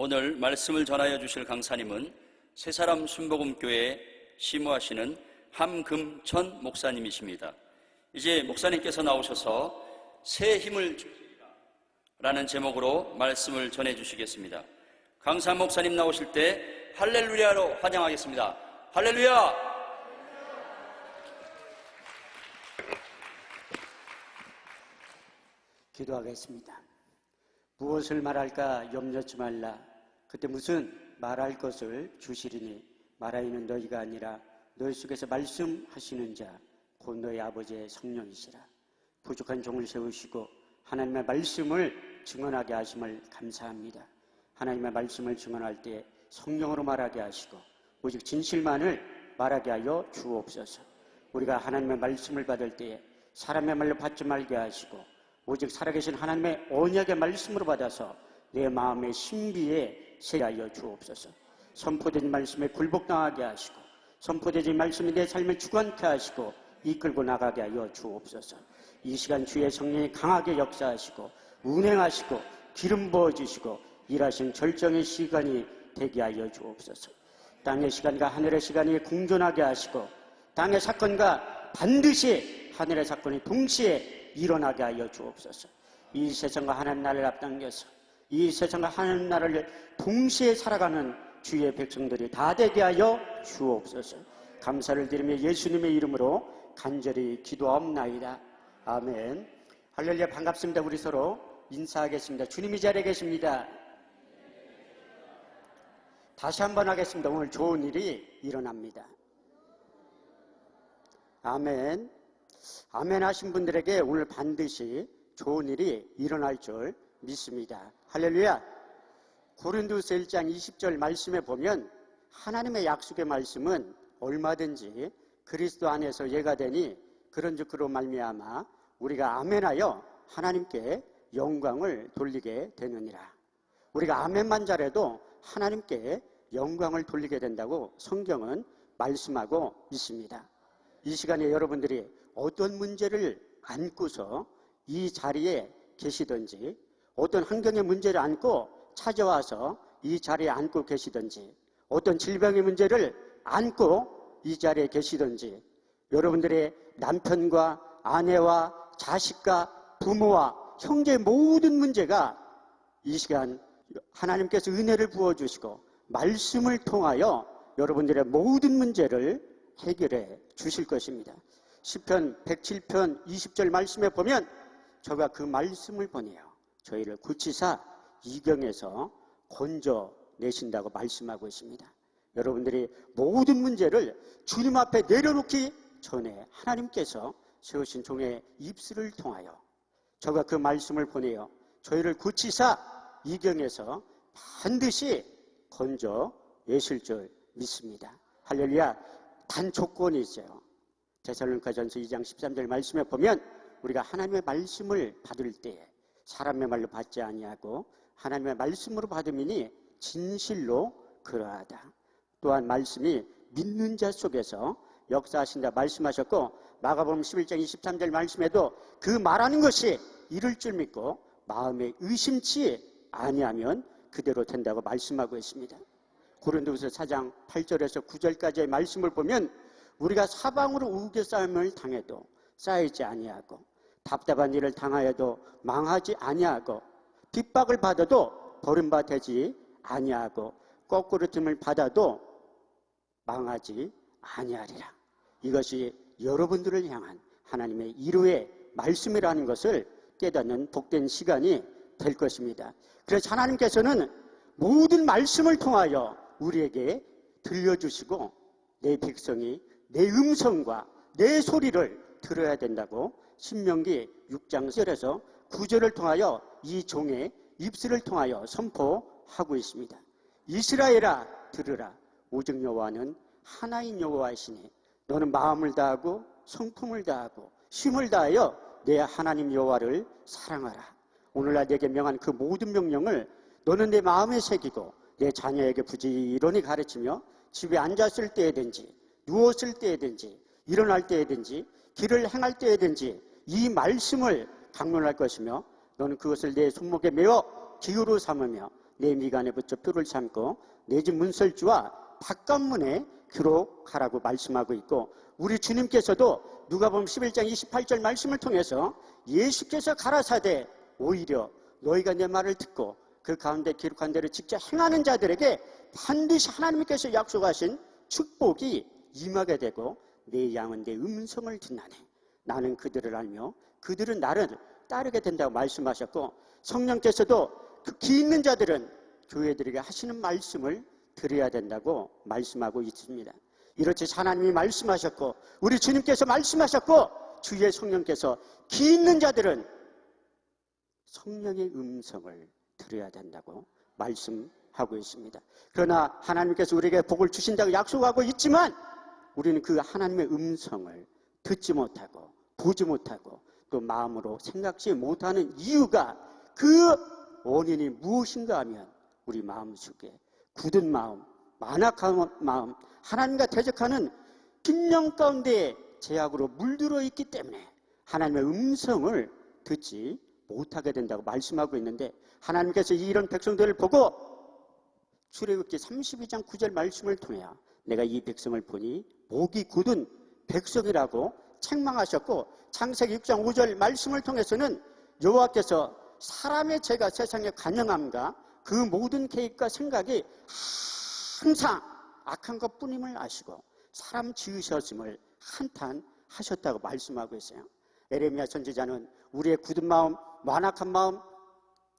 오늘 말씀을 전하여 주실 강사님은 새사람 순복음교회 시무하시는 함금천 목사님이십니다. 이제 목사님께서 나오셔서 새 힘을 주시리라 라는 제목으로 말씀을 전해 주시겠습니다. 강사 목사님 나오실 때 할렐루야로 환영하겠습니다. 할렐루야! 기도하겠습니다. 무엇을 말할까 염려치 말라. 그때 무슨 말할 것을 주시리니 말하이는 너희가 아니라 너희 속에서 말씀하시는 자 곧 너희 아버지의 성령이시라. 부족한 종을 세우시고 하나님의 말씀을 증언하게 하심을 감사합니다. 하나님의 말씀을 증언할 때 성령으로 말하게 하시고 오직 진실만을 말하게 하여 주옵소서. 우리가 하나님의 말씀을 받을 때에 사람의 말로 받지 말게 하시고 오직 살아계신 하나님의 언약의 말씀으로 받아서 내 마음의 신비에 새게 하여 주옵소서. 선포된 말씀에 굴복당하게 하시고 선포된 말씀이 내 삶을 주관케 하시고 이끌고 나가게 하여 주옵소서. 이 시간 주의 성령이 강하게 역사하시고 운행하시고 기름 부어주시고 일하신 절정의 시간이 되게 하여 주옵소서. 땅의 시간과 하늘의 시간이 공존하게 하시고 땅의 사건과 반드시 하늘의 사건이 동시에 일어나게 하여 주옵소서. 이 세상과 하나님 나라를 앞당겨서 이 세상과 하나님 나라를 동시에 살아가는 주의 백성들이 다 되게 하여 주옵소서. 감사를 드리며 예수님의 이름으로 간절히 기도하옵나이다. 아멘. 할렐루야. 반갑습니다. 우리 서로 인사하겠습니다. 주님이 자리에 계십니다. 다시 한번 하겠습니다. 오늘 좋은 일이 일어납니다. 아멘. 아멘 하신 분들에게 오늘 반드시 좋은 일이 일어날 줄 믿습니다. 할렐루야. 고린도서 1장 20절 말씀에 보면 하나님의 약속의 말씀은 얼마든지 그리스도 안에서 예가 되니 그런즉 그로 말미암아 우리가 아멘하여 하나님께 영광을 돌리게 되느니라. 우리가 아멘만 잘해도 하나님께 영광을 돌리게 된다고 성경은 말씀하고 있습니다. 이 시간에 여러분들이 어떤 문제를 안고서 이 자리에 계시든지 어떤 환경의 문제를 안고 찾아와서 이 자리에 앉고 계시든지 어떤 질병의 문제를 안고 이 자리에 계시든지 여러분들의 남편과 아내와 자식과 부모와 형제의 모든 문제가 이 시간 하나님께서 은혜를 부어주시고 말씀을 통하여 여러분들의 모든 문제를 해결해 주실 것입니다. 시편 107편 20절 말씀에 보면 저가 그 말씀을 보내요 저희를 고치사 이경에서 건져내신다고 말씀하고 있습니다. 여러분들이 모든 문제를 주님 앞에 내려놓기 전에 하나님께서 세우신 종의 입술을 통하여 저가 그 말씀을 보내요 저희를 고치사 이경에서 반드시 건져내실 줄 믿습니다. 할렐루야. 단 조건이 있어요. 데살로니가전서 2장 13절 말씀에 보면 우리가 하나님의 말씀을 받을 때에 사람의 말로 받지 아니하고 하나님의 말씀으로 받음이니 진실로 그러하다. 또한 말씀이 믿는 자 속에서 역사하신다 말씀하셨고 마가복음 11장 23절 말씀에도 그 말하는 것이 이룰 줄 믿고 마음에 의심치 아니하면 그대로 된다고 말씀하고 있습니다. 고린도후서 4장 8절에서 9절까지의 말씀을 보면 우리가 사방으로 우겨싸움을 당해도 쌓이지 아니하고 답답한 일을 당하여도 망하지 아니하고 핍박을 받아도 버림받지 아니하고 거꾸로 틈을 받아도 망하지 아니하리라. 이것이 여러분들을 향한 하나님의 이루의 말씀이라는 것을 깨닫는 복된 시간이 될 것입니다. 그래서 하나님께서는 모든 말씀을 통하여 우리에게 들려주시고 내 백성이 내 음성과 내 소리를 들어야 된다고 신명기 6장 10절에서 9절을 통하여 이 종의 입술을 통하여 선포하고 있습니다. 이스라엘아 들으라. 오직 여호와는 하나인 여호와이시니 너는 마음을 다하고 성품을 다하고 힘을 다하여 내 하나님 여호와를 사랑하라. 오늘날 내게 명한 그 모든 명령을 너는 내 마음에 새기고 내 자녀에게 부지런히 가르치며 집에 앉았을 때에든지 누웠을 때에든지 일어날 때에든지 길을 행할 때에든지 이 말씀을 강론할 것이며 너는 그것을 내 손목에 메어 기호로 삼으며 내 미간에 붙여 뼈를 삼고 내 집 문설주와 바깥문에 기록하라고 말씀하고 있고, 우리 주님께서도 누가복음 11장 28절 말씀을 통해서 예수께서 가라사대 오히려 너희가 내 말을 듣고 그 가운데 기록한 대로 직접 행하는 자들에게 반드시 하나님께서 약속하신 축복이 임하게 되고 내 양은 내 음성을 듣나니 나는 그들을 알며 그들은 나를 따르게 된다고 말씀하셨고, 성령께서도 그 기 있는 자들은 교회들에게 하시는 말씀을 들어야 된다고 말씀하고 있습니다. 이렇듯 하나님이 말씀하셨고 우리 주님께서 말씀하셨고 주의 성령께서 기 있는 자들은 성령의 음성을 들어야 된다고 말씀하고 있습니다. 그러나 하나님께서 우리에게 복을 주신다고 약속하고 있지만 우리는 그 하나님의 음성을 듣지 못하고 보지 못하고 또 마음으로 생각지 못하는 이유가, 그 원인이 무엇인가 하면 우리 마음속에 굳은 마음, 완악한 마음, 하나님과 대적하는 심령 가운데 죄악으로 물들어 있기 때문에 하나님의 음성을 듣지 못하게 된다고 말씀하고 있는데, 하나님께서 이런 백성들을 보고 출애굽기 32장 9절 말씀을 통해 내가 이 백성을 보니 목이 굳은 백성이라고 책망하셨고, 창세기 6장 5절 말씀을 통해서는 여호와께서 사람의 죄가 세상에 관영함과 그 모든 계획과 생각이 항상 악한 것뿐임을 아시고 사람 지으셨음을 한탄하셨다고 말씀하고 있어요. 에레미야 선지자는 우리의 굳은 마음, 완악한 마음,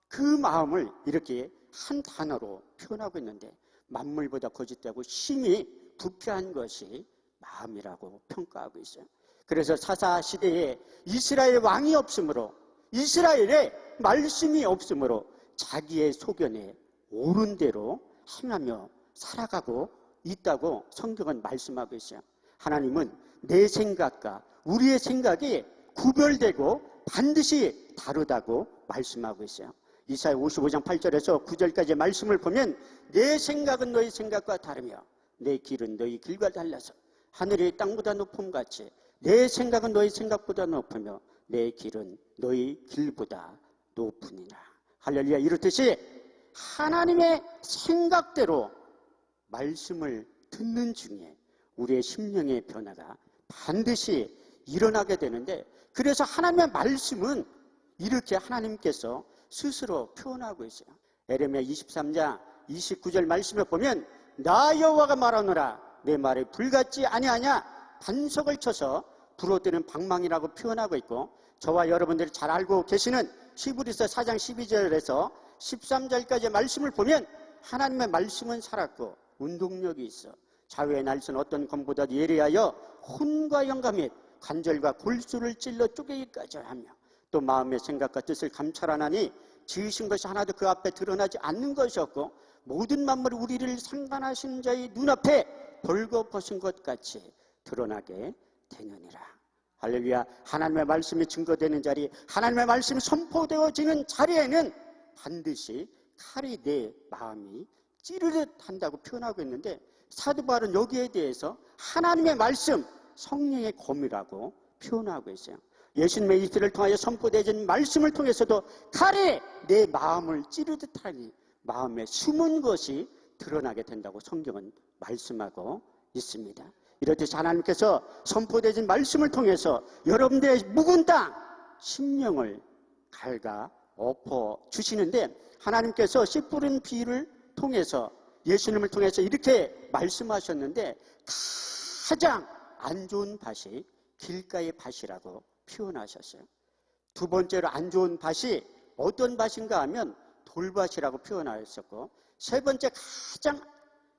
그 마음을 이렇게 한 단어로 표현하고 있는데, 만물보다 거짓되고 심히 부패한 것이 마음이라고 평가하고 있어요. 그래서 사사시대에 이스라엘 왕이 없으므로, 이스라엘에 말씀이 없으므로 자기의 소견에 옳은 대로 행하며 살아가고 있다고 성경은 말씀하고 있어요. 하나님은 내 생각과 우리의 생각이 구별되고 반드시 다르다고 말씀하고 있어요. 이사야 55장 8절에서 9절까지의 말씀을 보면 내 생각은 너희 생각과 다르며 내 길은 너희 길과 달라서 하늘이 땅보다 높음같이 내 생각은 너희 생각보다 높으며 내 길은 너희 길보다 높으니라. 할렐루야. 이렇듯이 하나님의 생각대로 말씀을 듣는 중에 우리의 심령의 변화가 반드시 일어나게 되는데, 그래서 하나님의 말씀은 이렇게 하나님께서 스스로 표현하고 있어요. 에레미야 23장 29절 말씀에 보면 나 여호와가 말하노라 내 말에 불같지 아니하냐, 반석을 쳐서 불어대는 방망이라고 표현하고 있고, 저와 여러분들이 잘 알고 계시는 히브리서 4장 12절에서 13절까지의 말씀을 보면 하나님의 말씀은 살았고 운동력이 있어 좌우의 날선 어떤 검보다도 예리하여 혼과 영감 및 관절과 골수를 찔러 쪼개기까지 하며 또 마음의 생각과 뜻을 감찰하나니 지으신 것이 하나도 그 앞에 드러나지 않는 것이 없고 모든 만물이 우리를 상관하신 자의 눈앞에 벌거벗은 것 같이 드러나게 되느니라. 할렐루야. 하나님의 말씀이 증거되는 자리, 하나님의 말씀이 선포되어지는 자리에는 반드시 칼이 내 마음이 찌르듯 한다고 표현하고 있는데, 사도 바울은 여기에 대해서 하나님의 말씀, 성령의 검이라고 표현하고 있어요. 예수님의 입술을 통하여 선포되어진 말씀을 통해서도 칼이 내 마음을 찌르듯 하니 마음에 숨은 것이 드러나게 된다고 성경은 말씀하고 있습니다. 이렇듯이 하나님께서 선포되어진 말씀을 통해서 여러분들의 묵은 땅, 심령을 갈가 엎어 주시는데, 하나님께서 씨 뿌린 비유를 통해서 예수님을 통해서 이렇게 말씀하셨는데, 가장 안 좋은 밭이 길가의 밭이라고 표현하셨어요. 두 번째로 안 좋은 밭이 어떤 밭인가 하면 돌밭이라고 표현하셨고, 세 번째 가장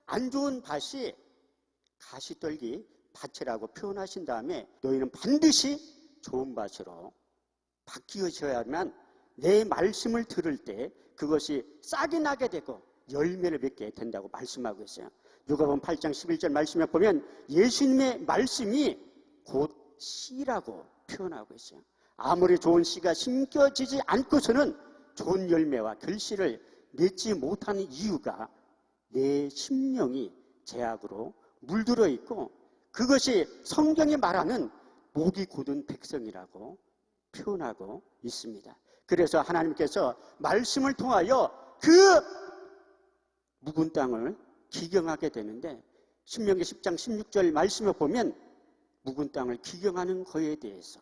안 좋은 밭이 가시떨기 밭이라고 표현하신 다음에 너희는 반드시 좋은 밭으로 바뀌어져야만 내 말씀을 들을 때 그것이 싹이 나게 되고 열매를 맺게 된다고 말씀하고 있어요. 누가복음 8장 11절 말씀에 보면 예수님의 말씀이 곧 씨라고 표현하고 있어요. 아무리 좋은 씨가 심겨지지 않고서는 좋은 열매와 결실을 맺지 못하는 이유가 내 심령이 죄악으로 물들어 있고, 그것이 성경이 말하는 목이 곧은 백성이라고 표현하고 있습니다. 그래서 하나님께서 말씀을 통하여 그 묵은 땅을 기경하게 되는데 신명기 10장 16절 말씀에 보면 묵은 땅을 기경하는 거에 대해서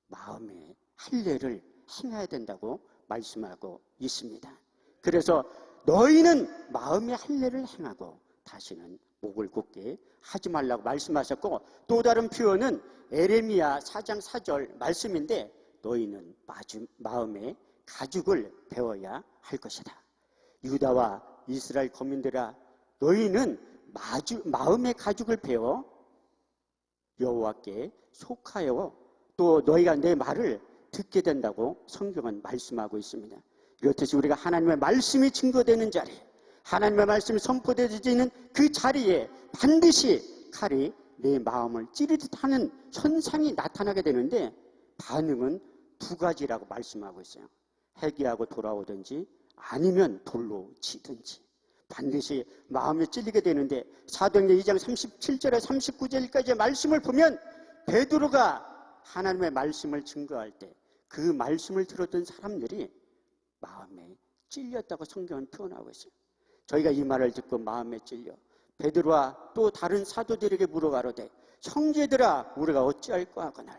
마음의 할례를 행해야 된다고 말씀하고 있습니다. 그래서 너희는 마음의 할례를 행하고 다시는 목을 곧게 하지 말라고 말씀하셨고, 또 다른 표현은 에레미야 4장 4절 말씀인데 너희는 마음의 가죽을 배워야 할 것이다. 유다와 이스라엘 거민들아, 너희는 마음의 가죽을 배워 여호와께 속하여 또 너희가 내 말을 듣게 된다고 성경은 말씀하고 있습니다. 이렇듯이 우리가 하나님의 말씀이 증거되는 자리, 하나님의 말씀이 선포되어지는 그 자리에 반드시 칼이 내 마음을 찌르듯 하는 현상이 나타나게 되는데, 반응은 두 가지라고 말씀하고 있어요. 회개하고 돌아오든지 아니면 돌로 치든지. 반드시 마음에 찔리게 되는데, 사도행전 2장 37절에 39절까지의 말씀을 보면 베드로가 하나님의 말씀을 증거할 때 그 말씀을 들었던 사람들이 마음에 찔렸다고 성경은 표현하고 있어요. 저희가 이 말을 듣고 마음에 찔려 베드로와 또 다른 사도들에게 물어가로되 형제들아 우리가 어찌할까 하거늘,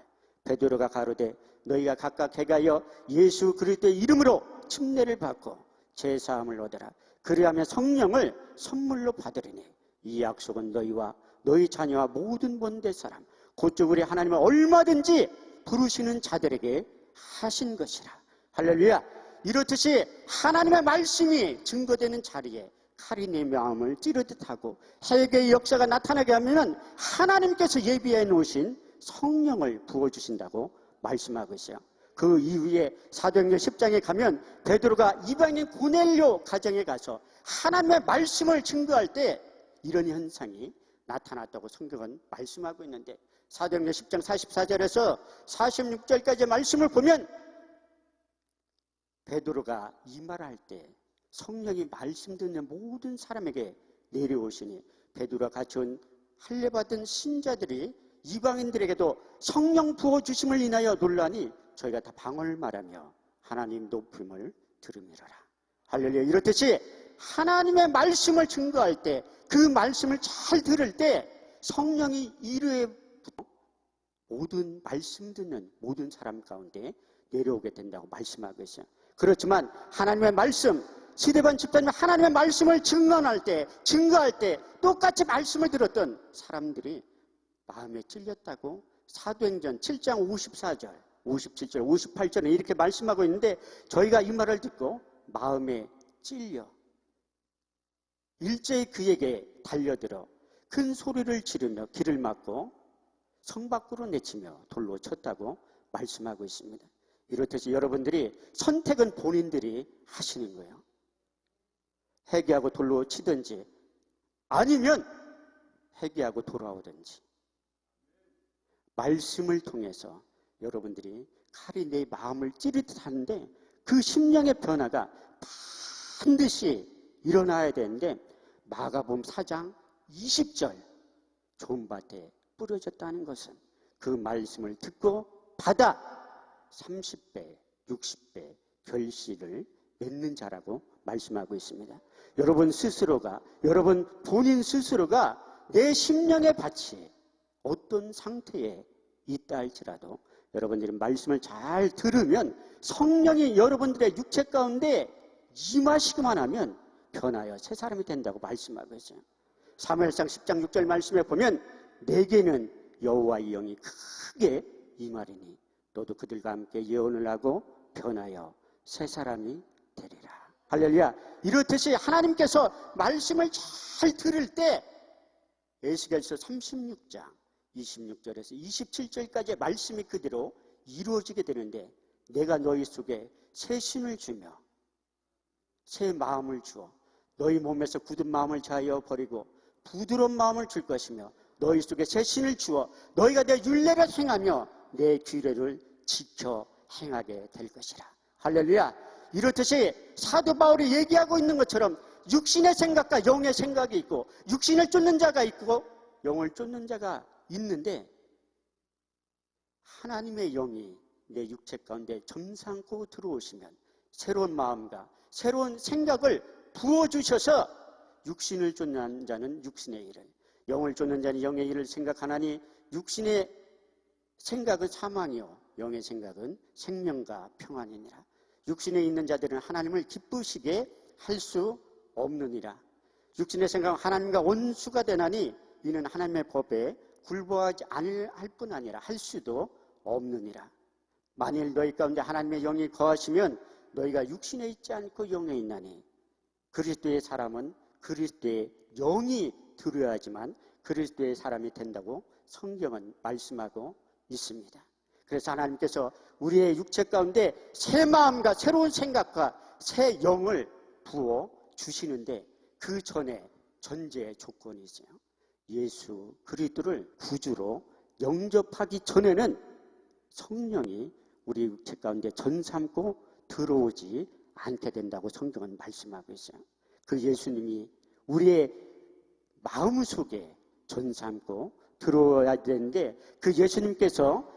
베드로가 가로되 너희가 각각 해가여 예수 그리스도의 이름으로 침례를 받고 제사함을 얻으라. 그리하면 성령을 선물로 받으리니 이 약속은 너희와 너희 자녀와 모든 본대 사람 곧즉 우리 하나님을 얼마든지 부르시는 자들에게 하신 것이라. 할렐루야. 이렇듯이 하나님의 말씀이 증거되는 자리에 칼이 내 마음을 찌르듯 하고 회개의 역사가 나타나게 하면 하나님께서 예비해 놓으신 성령을 부어주신다고 말씀하고 있어요. 그 이후에 사도행전 10장에 가면 베드로가 이방인 고넬료 가정에 가서 하나님의 말씀을 증거할 때 이런 현상이 나타났다고 성경은 말씀하고 있는데, 사도행전 10장 44절에서 46절까지의 말씀을 보면 베드로가 이 말할 때 성령이 말씀 듣는 모든 사람에게 내려오시니 베드로가 같이 온 할례 받은 신자들이 이방인들에게도 성령 부어주심을 인하여 놀라니 저희가 다 방언을 말하며 하나님 높임을 들으미러라. 할렐루야. 이렇듯이 하나님의 말씀을 증거할 때, 그 말씀을 잘 들을 때 성령이 이르에 모든 말씀 듣는 모든 사람 가운데 내려오게 된다고 말씀하고 있어요. 그렇지만 하나님의 말씀, 시대반 집사님 하나님의 말씀을 증거할 때 똑같이 말씀을 들었던 사람들이 마음에 찔렸다고 사도행전 7장 54절, 57절, 58절에 이렇게 말씀하고 있는데, 저희가 이 말을 듣고 마음에 찔려 일제히 그에게 달려들어 큰 소리를 지르며 길을 막고 성 밖으로 내치며 돌로 쳤다고 말씀하고 있습니다. 이렇듯이 여러분들이 선택은 본인들이 하시는 거예요. 회개하고 돌로 치든지 아니면 회개하고 돌아오든지, 말씀을 통해서 여러분들이 칼이 내 마음을 찌르듯 하는데 그 심령의 변화가 반드시 일어나야 되는데, 마가복음 4장 20절 좋은 밭에 뿌려졌다는 것은 그 말씀을 듣고 받아 30배, 60배 결실을 맺는 자라고 말씀하고 있습니다. 여러분 스스로가, 여러분 본인 스스로가 내 심령의 밭이 어떤 상태에 있다 할지라도 여러분들이 말씀을 잘 들으면 성령이 여러분들의 육체 가운데 임하시기만 하면 변하여 새 사람이 된다고 말씀하고 있어요. 사무엘상 10장 6절 말씀에 보면 내게는 여호와의 영이 크게 임하리니 너도 그들과 함께 예언을 하고 변하여 새 사람이 되리라. 할렐루야. 이렇듯이 하나님께서 말씀을 잘 들을 때 에스겔서 36장 26절에서 27절까지의 말씀이 그대로 이루어지게 되는데, 내가 너희 속에 새 신을 주며 새 마음을 주어 너희 몸에서 굳은 마음을 자하여 버리고 부드러운 마음을 줄 것이며 너희 속에 새 신을 주어 너희가 내 율례를 행하며 내 규례를 지켜 행하게 될 것이라. 할렐루야. 이렇듯이 사도 바울이 얘기하고 있는 것처럼 육신의 생각과 영의 생각이 있고, 육신을 쫓는 자가 있고 영을 쫓는 자가 있는데, 하나님의 영이 내 육체 가운데 점삼고 들어오시면 새로운 마음과 새로운 생각을 부어주셔서 육신을 쫓는 자는 육신의 일을, 영을 쫓는 자는 영의 일을 생각하나니 육신의 생각은 사망이요 영의 생각은 생명과 평안이니라. 육신에 있는 자들은 하나님을 기쁘시게 할 수 없느니라. 육신의 생각은 하나님과 원수가 되나니 이는 하나님의 법에 굴복하지 않을 뿐 아니라 할 수도 없느니라. 만일 너희 가운데 하나님의 영이 거하시면 너희가 육신에 있지 않고 영에 있나니 그리스도의 사람은 그리스도의 영이 들어야지만 그리스도의 사람이 된다고 성경은 말씀하고 있습니다. 그래서 하나님께서 우리의 육체 가운데 새 마음과 새로운 생각과 새 영을 부어 주시는데 그 전에 전제의 조건이 있어요. 예수 그리스도를 구주로 영접하기 전에는 성령이 우리 육체 가운데 전삼고 들어오지 않게 된다고 성경은 말씀하고 있어요. 그 예수님이 우리의 마음속에 전삼고 들어와야 되는데 그 예수님께서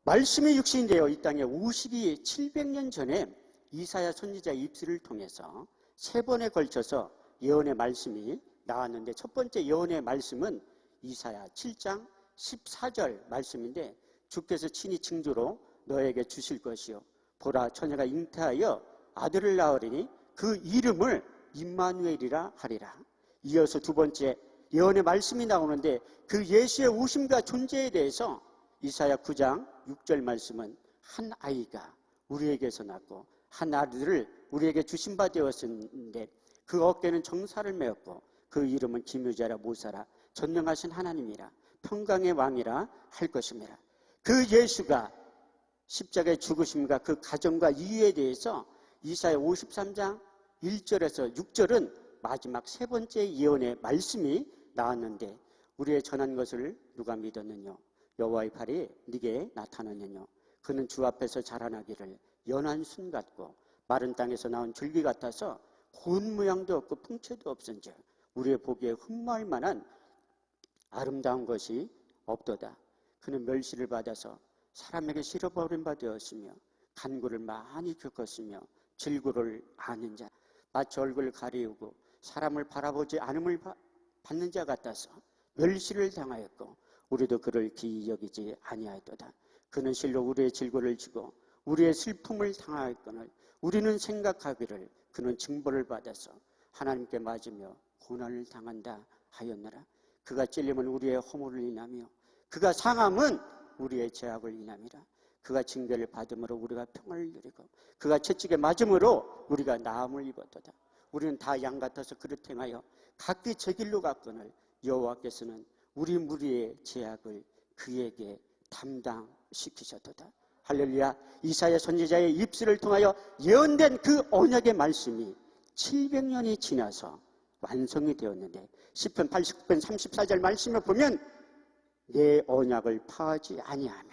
말씀이 육신이 되어 이 땅에 오시기 700년 전에 이사야 선지자의 입술을 통해서 세 번에 걸쳐서 예언의 말씀이 나왔는데 첫 번째 예언의 말씀은 이사야 7장 14절 말씀인데 주께서 친히 징조로 너에게 주실 것이요 보라 처녀가 잉태하여 아들을 낳으리니 그 이름을 임마누엘이라 하리라. 이어서 두 번째 예언의 말씀이 나오는데 그 예수의 오심과 존재에 대해서 이사야 9장 6절 말씀은 한 아이가 우리에게서 낳고 한 아들을 우리에게 주신 바 되었는데 그 어깨는 정사를 메었고 그 이름은 기묘자라 모사라 전능하신 하나님이라 평강의 왕이라 할 것입니다. 그 예수가 십자가의 죽으심과 그 가정과 이유에 대해서 이사야 53장 1절에서 6절은 마지막 세 번째 예언의 말씀이 나왔는데 우리의 전한 것을 누가 믿었느냐 여호와의 팔이 네게 나타났느냐 그는 주 앞에서 자라나기를 연한 순 같고 마른 땅에서 나온 줄기 같아서 고운 모양도 없고 풍채도 없은즉 우리의 보기에 흠모할 만한 아름다운 것이 없도다. 그는 멸시를 받아서 사람에게 실어버린 바 되었으며 간구를 많이 겪었으며 질고를 아는 자 마치 얼굴을 가리우고 사람을 바라보지 않음을 받는 자 같아서 멸시를 당하였고 우리도 그를 기이 여기지 아니하였도다. 그는 실로 우리의 질고를 지고 우리의 슬픔을 당하였거늘 우리는 생각하기를 그는 징벌을 받아서 하나님께 맞으며 고난을 당한다 하였노라. 그가 찔림은 우리의 허물을 인하며 그가 상함은 우리의 죄악을 인함이라. 그가 징계를 받음으로 우리가 평을 누리고 그가 채찍에 맞음으로 우리가 나음을 입었도다. 우리는 다 양 같아서 그릇 행하여 각기 제 길로 갔거늘 여호와께서는 우리 무리의 죄악을 그에게 담당시키셨도다. 할렐루야. 이사야 선지자의 입술을 통하여 예언된 그 언약의 말씀이 700년이 지나서 완성이 되었는데 시편 89편 34절 말씀을 보면 내 언약을 파하지 아니하며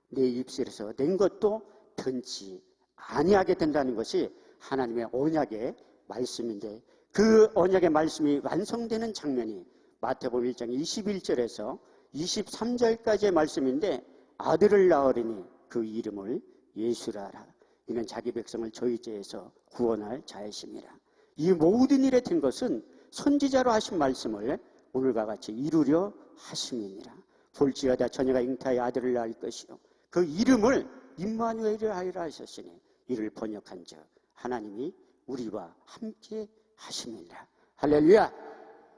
내 입술에서 낸 것도 변치 아니하게 된다는 것이 하나님의 언약의 말씀인데 그 언약의 말씀이 완성되는 장면이 마태복음 1장 21절에서 23절까지의 말씀인데 아들을 낳으리니 그 이름을 예수라 하라. 이는 자기 백성을 저희 죄에서 구원할 자이심이라. 이 모든 일에 된 것은 선지자로 하신 말씀을 오늘과 같이 이루려 하심이니라. 볼지어다 처녀가 잉태하여 아들을 낳을 것이요 그 이름을 임마누엘이라 하리라 하셨으니 이를 번역한 즉 하나님이 우리와 함께 하심이니라. 할렐루야.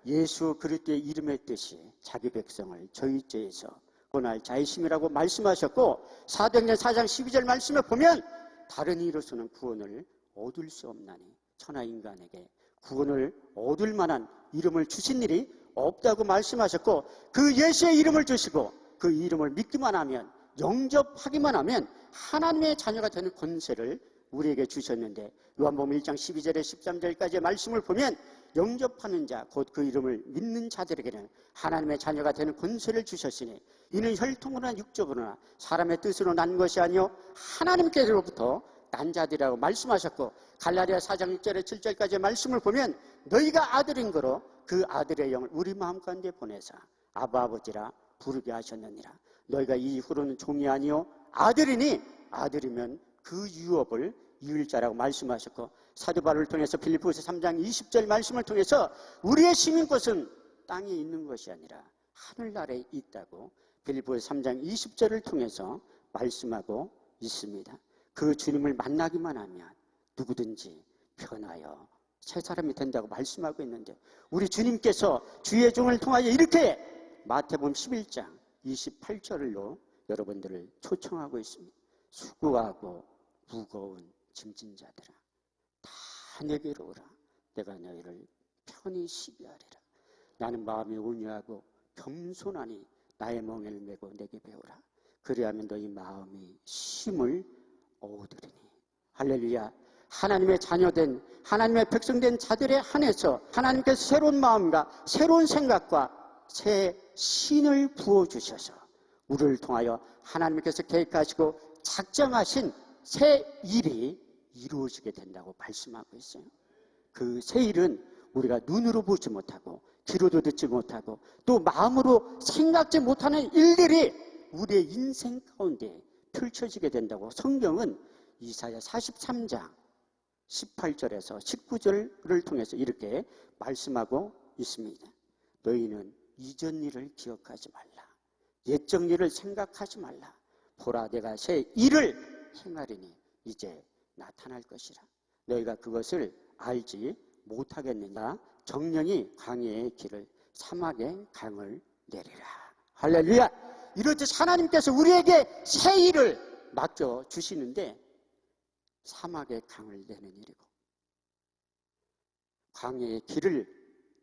예수 그리스도의 이름의 뜻이 자기 백성을 저희 죄에서 구원할 자이심이라고 말씀하셨고 사도행전 4장 12절 말씀에 보면 다른 이로서는 구원을 얻을 수 없나니 천하 인간에게 구원을 얻을 만한 이름을 주신 일이 없다고 말씀하셨고 그 예수의 이름을 주시고 그 이름을 믿기만 하면 영접하기만 하면 하나님의 자녀가 되는 권세를 우리에게 주셨는데 요한복음 1장 12절에 13절까지의 말씀을 보면 영접하는 자 곧 그 이름을 믿는 자들에게는 하나님의 자녀가 되는 권세를 주셨으니 이는 혈통으로나 육적으로나 사람의 뜻으로 난 것이 아니요 하나님께로부터 난 자들이라고 말씀하셨고 갈라디아 4장 6절에 7절까지의 말씀을 보면 너희가 아들인 거로 그 아들의 영을 우리 마음 가운데 보내사 아바 아버지라 부르게 하셨느니라. 너희가 이후로는 종이 아니요 아들이니 아들이면 그 유업을 이을 자라고 말씀하셨고 사도 바울을 통해서 빌립보서 3장 20절 말씀을 통해서 우리의 시민곳은 땅에 있는 것이 아니라 하늘나라에 있다고 빌립보서 3장 20절을 통해서 말씀하고 있습니다. 그 주님을 만나기만 하면 누구든지 변하여 새 사람이 된다고 말씀하고 있는데, 우리 주님께서 주의 종을 통하여 이렇게 마태복음 11장 28절로 여러분들을 초청하고 있습니다. 수고하고 무거운 짐진 자들아, 다 내게로 오라. 내가 너희를 편히 쉬게 하리라. 나는 마음이 온유하고 겸손하니 나의 멍에를 메고 내게 배우라. 그리하면 너희 마음이 쉼을 얻으리니. 할렐루야. 하나님의 자녀된, 하나님의 백성된 자들에 한해서 하나님께서 새로운 마음과 새로운 생각과 새 신을 부어주셔서 우리를 통하여 하나님께서 계획하시고 작정하신 새 일이 이루어지게 된다고 말씀하고 있어요. 그 새 일은 우리가 눈으로 보지 못하고 귀로도 듣지 못하고 또 마음으로 생각지 못하는 일들이 우리의 인생 가운데 펼쳐지게 된다고 성경은 이사야 43장 18절에서 19절을 통해서 이렇게 말씀하고 있습니다. 너희는 이전 일을 기억하지 말라. 옛적 일을 생각하지 말라. 보라, 내가 새 일을 행하리니 이제 나타날 것이라. 너희가 그것을 알지 못하겠느냐. 정령이 광야의 길을, 사막의 강을 내리라. 할렐루야. 이렇듯 하나님께서 우리에게 새 일을 맡겨주시는데 사막의 강을 내는 일이고 광야의 길을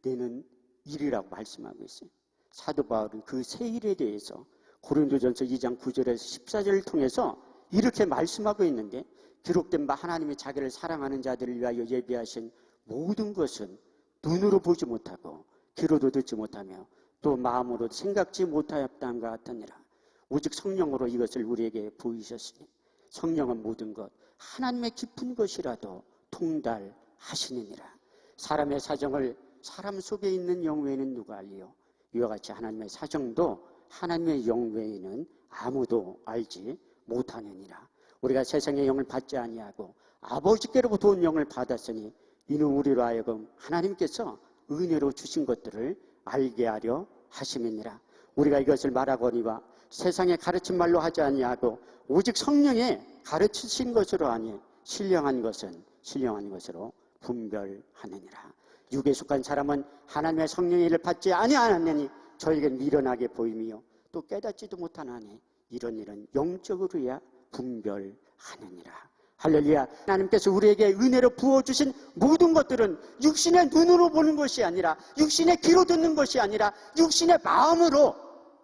내는 일이라고 말씀하고 있어요. 사도 바울은 그 새 일에 대해서 고린도전서 2장 9절에서 14절을 통해서 이렇게 말씀하고 있는데, 기록된 바 하나님이 자기를 사랑하는 자들을 위하여 예비하신 모든 것은 눈으로 보지 못하고 귀로도 듣지 못하며 또 마음으로 생각지 못하였다는 것 같으니라. 오직 성령으로 이것을 우리에게 보이셨으니 성령은 모든 것 하나님의 깊은 것이라도 통달하시느니라. 사람의 사정을 사람 속에 있는 영 외에는 누가 알리요? 이와 같이 하나님의 사정도 하나님의 영 외에는 아무도 알지 못하느니라. 우리가 세상의 영을 받지 아니하고 아버지께로부터 온 영을 받았으니 이는 우리로 하여금 하나님께서 은혜로 주신 것들을 알게 하려 하심이니라. 우리가 이것을 말하거니와 세상에 가르친 말로 하지 아니하고 오직 성령의 가르치신 것으로 하니 신령한 것은 신령한 것으로 분별하느니라. 육에 속한 사람은 하나님의 성령의 일을 받지 아니하느니 저에겐 미련하게 보임이요 또 깨닫지도 못하나니 이런 일은 영적으로야 분별하느니라. 할렐루야. 하나님께서 우리에게 은혜로 부어주신 모든 것들은 육신의 눈으로 보는 것이 아니라, 육신의 귀로 듣는 것이 아니라, 육신의 마음으로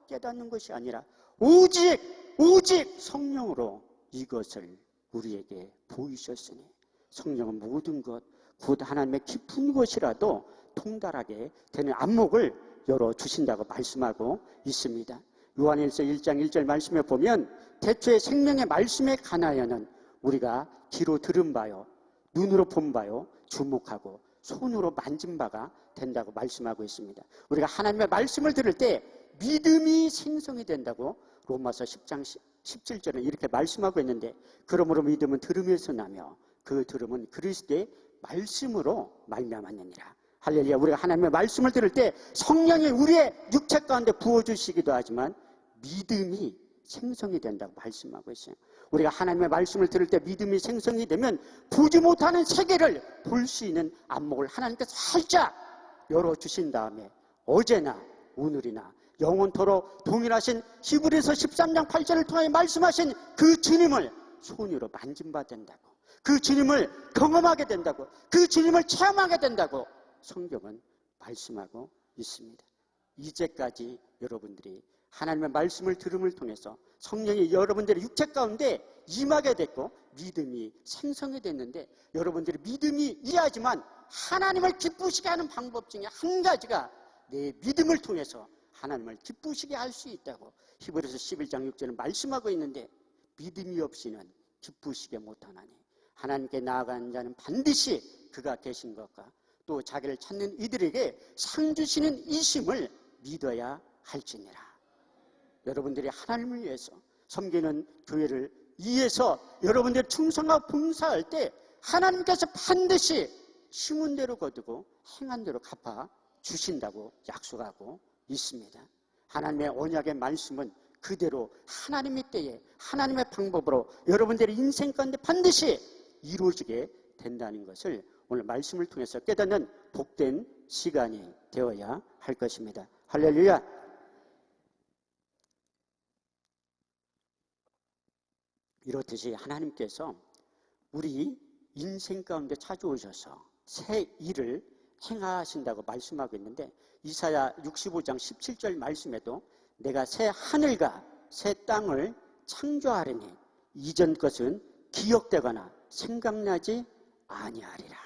깨닫는 것이 아니라 오직 성령으로 이것을 우리에게 보이셨으니 성령은 모든 것 곧 하나님의 깊은 것이라도 통달하게 되는 안목을 열어주신다고 말씀하고 있습니다. 요한일서 1장 1절 말씀에 보면 태초에 생명의 말씀에 관하여는 우리가 귀로 들은 바요 눈으로 본 바요 주목하고 손으로 만진 바가 된다고 말씀하고 있습니다. 우리가 하나님의 말씀을 들을 때 믿음이 생성이 된다고 로마서 10장 17절은 이렇게 말씀하고 있는데, 그러므로 믿음은 들음에서 나며 그 들음은 그리스도의 말씀으로 말미암았느니라. 할렐루야. 우리가 하나님의 말씀을 들을 때 성령이 우리의 육체 가운데 부어주시기도 하지만 믿음이 생성이 된다고 말씀하고 있어요. 우리가 하나님의 말씀을 들을 때 믿음이 생성이 되면 보지 못하는 세계를 볼 수 있는 안목을 하나님께서 살짝 열어주신 다음에 어제나 오늘이나 영원토록 동일하신 히브리서 13장 8절을 통해 말씀하신 그 주님을 손으로 만짐바 된다고, 그 주님을 경험하게 된다고, 그 주님을 체험하게 된다고 성경은 말씀하고 있습니다. 이제까지 여러분들이 하나님의 말씀을 들음을 통해서 성령이 여러분들의 육체 가운데 임하게 됐고 믿음이 생성이 됐는데, 여러분들이 믿음이 이해하지만 하나님을 기쁘시게 하는 방법 중에 한 가지가 내 믿음을 통해서 하나님을 기쁘시게 할 수 있다고 히브리서 11장 6절은 말씀하고 있는데, 믿음이 없이는 기쁘시게 못하나니 하나님께 나아가는 자는 반드시 그가 계신 것과 또 자기를 찾는 이들에게 상 주시는 이심을 믿어야 할지니라. 여러분들이 하나님을 위해서 섬기는 교회를 위해서 여러분들이 충성하고 봉사할 때 하나님께서 반드시 심은 대로 거두고 행한 대로 갚아 주신다고 약속하고 있습니다. 하나님의 언약의 말씀은 그대로 하나님의 때에 하나님의 방법으로 여러분들의 인생 가운데 반드시 이루어지게 된다는 것을 오늘 말씀을 통해서 깨닫는 복된 시간이 되어야 할 것입니다. 할렐루야. 이렇듯이 하나님께서 우리 인생 가운데 찾아오셔서 새 일을 행하신다고 말씀하고 있는데, 이사야 65장 17절 말씀에도 내가 새 하늘과 새 땅을 창조하리니 이전 것은 기억되거나 생각나지 아니하리라.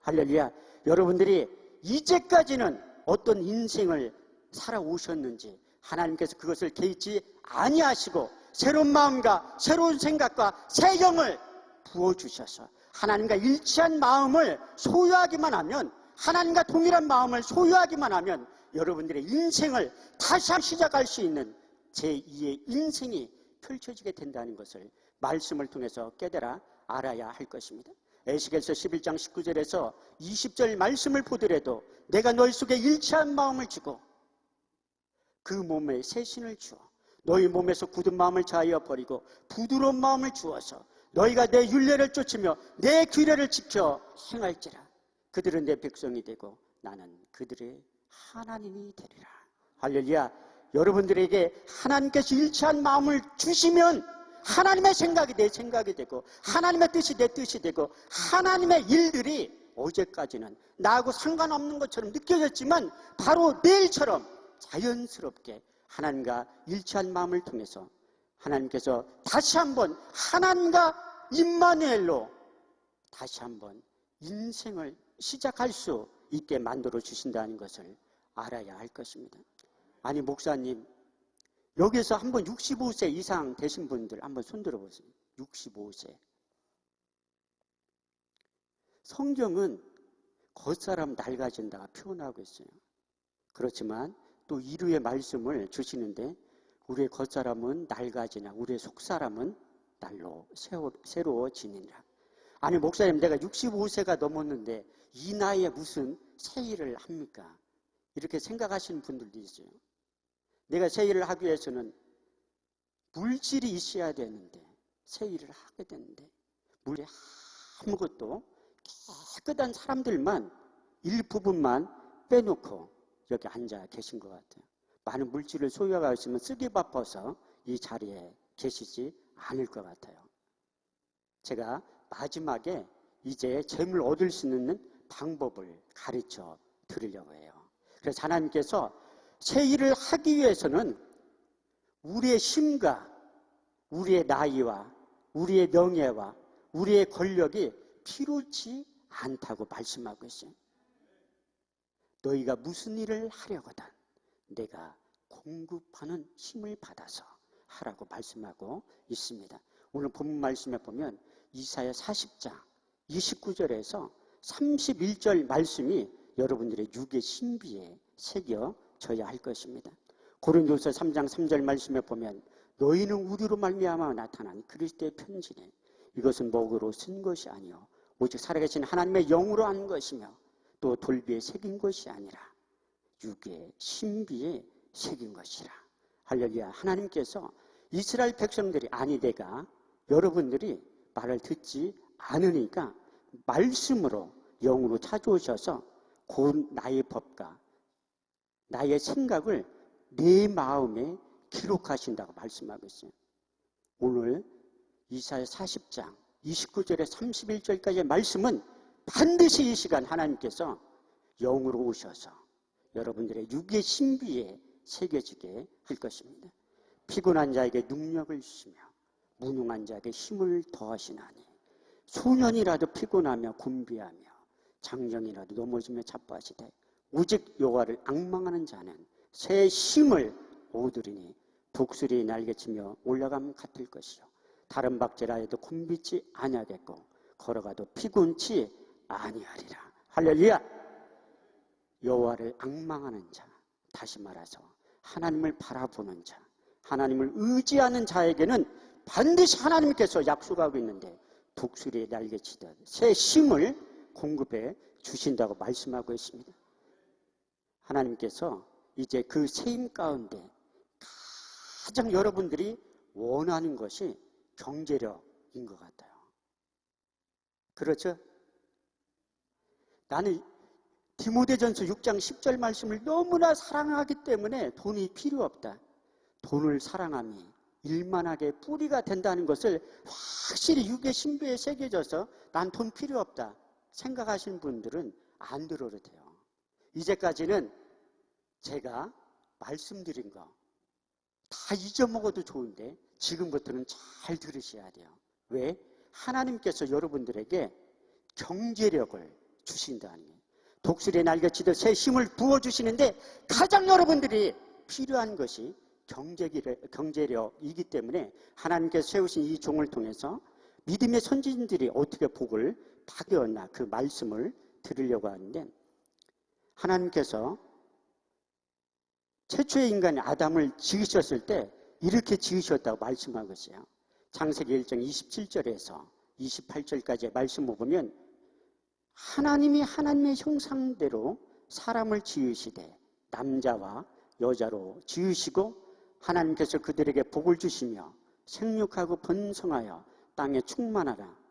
할렐루야. 여러분들이 이제까지는 어떤 인생을 살아오셨는지 하나님께서 그것을 개의치 아니하시고 새로운 마음과 새로운 생각과 새 영을 부어주셔서 하나님과 일치한 마음을 소유하기만 하면, 하나님과 동일한 마음을 소유하기만 하면 여러분들의 인생을 다시 시작할 수 있는 제2의 인생이 펼쳐지게 된다는 것을 말씀을 통해서 깨달아 알아야 할 것입니다. 에스겔서 11장 19절에서 20절 말씀을 보더라도 내가 너희 속에 일치한 마음을 주고 그 몸에 새 신을 주어 너희 몸에서 굳은 마음을 자하여 버리고 부드러운 마음을 주어서 너희가 내 율례를 쫓으며 내 규례를 지켜 행할지라. 그들은 내 백성이 되고 나는 그들의 하나님이 되리라. 할렐루야. 여러분들에게 하나님께서 일치한 마음을 주시면 하나님의 생각이 내 생각이 되고 하나님의 뜻이 내 뜻이 되고 하나님의 일들이 어제까지는 나하고 상관없는 것처럼 느껴졌지만 바로 내일처럼 자연스럽게 하나님과 일치한 마음을 통해서 하나님께서 다시 한번 하나님과 임마누엘로 다시 한번 인생을 시작할 수 있게 만들어 주신다는 것을 알아야 할 것입니다. 아니 목사님, 여기서 한번 65세 이상 되신 분들 한번 손들어 보세요. 65세. 성경은 겉사람 낡아진다 표현하고 있어요. 그렇지만 또 이루의 말씀을 주시는데 우리의 겉사람은 낡아지나 우리의 속사람은 날로 새로워지니라. 아니 목사님, 내가 65세가 넘었는데 이 나이에 무슨 새 일을 합니까? 이렇게 생각하시는 분들도 있어요. 내가 새 일을 하기 위해서는 물질이 있어야 되는데 새 일을 하게 되는데 물질이 아무것도 깨끗한 사람들만 일부분만 빼놓고 여기 앉아 계신 것 같아요. 많은 물질을 소유하고 있으면 쓰기 바빠서 이 자리에 계시지 않을 것 같아요. 제가 마지막에 이제 재물 얻을 수 있는 방법을 가르쳐 드리려고 해요. 그래서 하나님께서 새 일을 하기 위해서는 우리의 힘과 우리의 나이와 우리의 명예와 우리의 권력이 필요치 않다고 말씀하고 있어요. 너희가 무슨 일을 하려거든 내가 공급하는 힘을 받아서 하라고 말씀하고 있습니다. 오늘 본문 말씀에 보면 이사야 40장 29절에서 31절 말씀이 여러분들의 육의 신비에 새겨져야 할 것입니다. 고린도서 3장 3절 말씀에 보면 너희는 우리로 말미암아 나타난 그리스도의 편지네. 이것은 먹으로 쓴 것이 아니요 오직 살아계신 하나님의 영으로 한 것이며 또 돌비에 새긴 것이 아니라 육의 신비에 새긴 것이라. 할렐루야. 하나님께서 이스라엘 백성들이 아니 내가 여러분들이 말을 듣지 않으니까 말씀으로 영으로 찾아오셔서 곧 나의 법과 나의 생각을 내 마음에 기록하신다고 말씀하고 있어요. 오늘 이사야 40장 29절에 31절까지의 말씀은 반드시 이 시간 하나님께서 영으로 오셔서 여러분들의 육의 신비에 새겨지게 할 것입니다. 피곤한 자에게 능력을 주시며 무능한 자에게 힘을 더하시나니 소년이라도 피곤하며 곤비하며 장정이라도 넘어지며 자빠지되 오직 여호와를 앙망하는 자는 새 힘을 얻으리니 독수리의 날개치며 올라감 같을 것이요 다른 박제라 해도 곤비지 아니하겠고 걸어가도 피곤치 아니하리라. 할렐루야. 여호와를 앙망하는 자, 다시 말해서 하나님을 바라보는 자, 하나님을 의지하는 자에게는 반드시 하나님께서 약속하고 있는데 독수리에 날개치듯 새 힘을 공급해 주신다고 말씀하고 있습니다. 하나님께서 이제 그 새 힘 가운데 가장 여러분들이 원하는 것이 경제력인 것 같아요. 그렇죠? 나는 디모데전서 6장 10절 말씀을 너무나 사랑하기 때문에 돈이 필요 없다. 돈을 사랑함이 일만하게 뿌리가 된다는 것을 확실히 육의 신비에 새겨져서 난 돈 필요 없다 생각하시는 분들은 안 들어도 돼요. 이제까지는 제가 말씀드린 거 다 잊어먹어도 좋은데 지금부터는 잘 들으셔야 돼요. 왜? 하나님께서 여러분들에게 경제력을 주신다는 거예요. 독수리에 날개치듯 새 힘을 부어주시는데 가장 여러분들이 필요한 것이 경제력이기 때문에 하나님께서 세우신 이 종을 통해서 믿음의 선진들이 어떻게 복을 받았나 그 말씀을 들으려고 하는데, 하나님께서 최초의 인간 아담을 지으셨을 때 이렇게 지으셨다고 말씀하고 있어요. 창세기 1장 27절에서 28절까지의 말씀을 보면 하나님이 하나님의 형상대로 사람을 지으시되 남자와 여자로 지으시고 하나님께서 그들에게 복을 주시며 생육하고 번성하여 땅에 충만하라.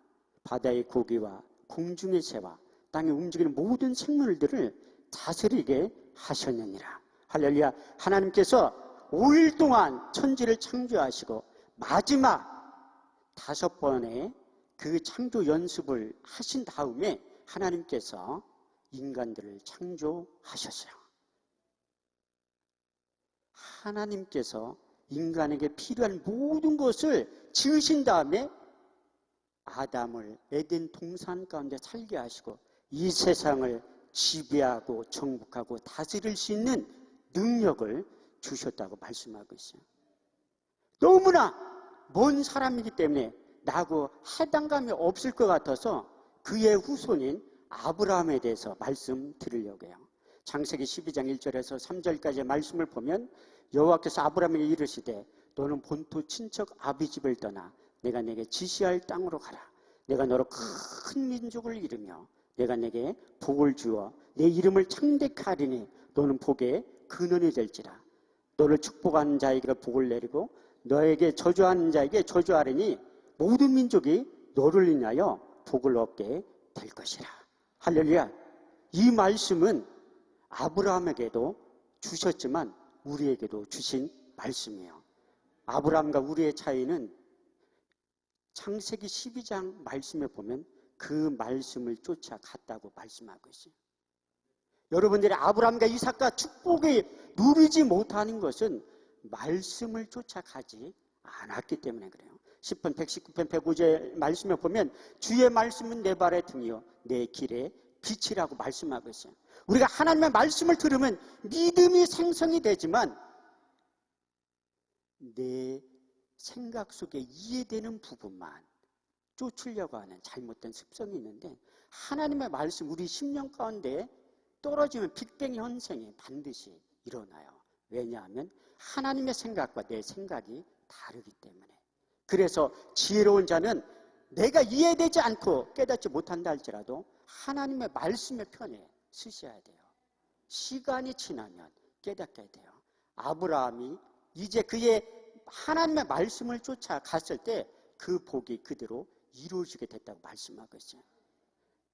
바다의 고기와 공중의 새와 땅에 움직이는 모든 생물들을 다스리게 하셨느니라. 할렐루야. 하나님께서 5일 동안 천지를 창조하시고 마지막 5번의 그 창조 연습을 하신 다음에 하나님께서 인간들을 창조하셨어요. 하나님께서 인간에게 필요한 모든 것을 지으신 다음에 아담을 에덴 동산 가운데 살게 하시고 이 세상을 지배하고 정복하고 다스릴 수 있는 능력을 주셨다고 말씀하고 있어요. 너무나 먼 사람이기 때문에 나하고 해당감이 없을 것 같아서 그의 후손인 아브라함에 대해서 말씀드리려고 해요. 창세기 12장 1절에서 3절까지의 말씀을 보면 여호와께서 아브라함에게 이르시되 너는 본토 친척 아비 집을 떠나 내가 내게 지시할 땅으로 가라. 내가 너로 큰 민족을 이루며 내가 내게 복을 주어 내 이름을 창대케 하리니 너는 복의 근원이 될지라. 너를 축복하는 자에게 복을 내리고 너에게 저주하는 자에게 저주하리니 모든 민족이 너를 인하여 복을 얻게 될 것이라. 할렐루야. 이 말씀은 아브라함에게도 주셨지만 우리에게도 주신 말씀이에요. 아브라함과 우리의 차이는 창세기 12장 말씀에 보면 그 말씀을 쫓아갔다고 말씀하고 있어요. 여러분들이 아브라함과 이삭과 축복이 누리지 못하는 것은 말씀을 쫓아가지 않았기 때문에 그래요. 10편 119편 105절 말씀에 보면 주의 말씀은 내 발의 등이요 내 길의 빛이라고 말씀하고 있어요. 우리가 하나님의 말씀을 들으면 믿음이 생성이 되지만 내 생각 속에 이해되는 부분만 쫓으려고 하는 잘못된 습성이 있는데 하나님의 말씀 우리 심령 가운데 떨어지면 빅뱅 현상이 반드시 일어나요. 왜냐하면 하나님의 생각과 내 생각이 다르기 때문에. 그래서 지혜로운 자는 내가 이해되지 않고 깨닫지 못한다 할지라도 하나님의 말씀의 편에 서셔야 돼요. 시간이 지나면 깨닫게 돼요. 아브라함이 이제 그의 하나님의 말씀을 쫓아갔을 때 그 복이 그대로 이루어지게 됐다고 말씀하고 있어요.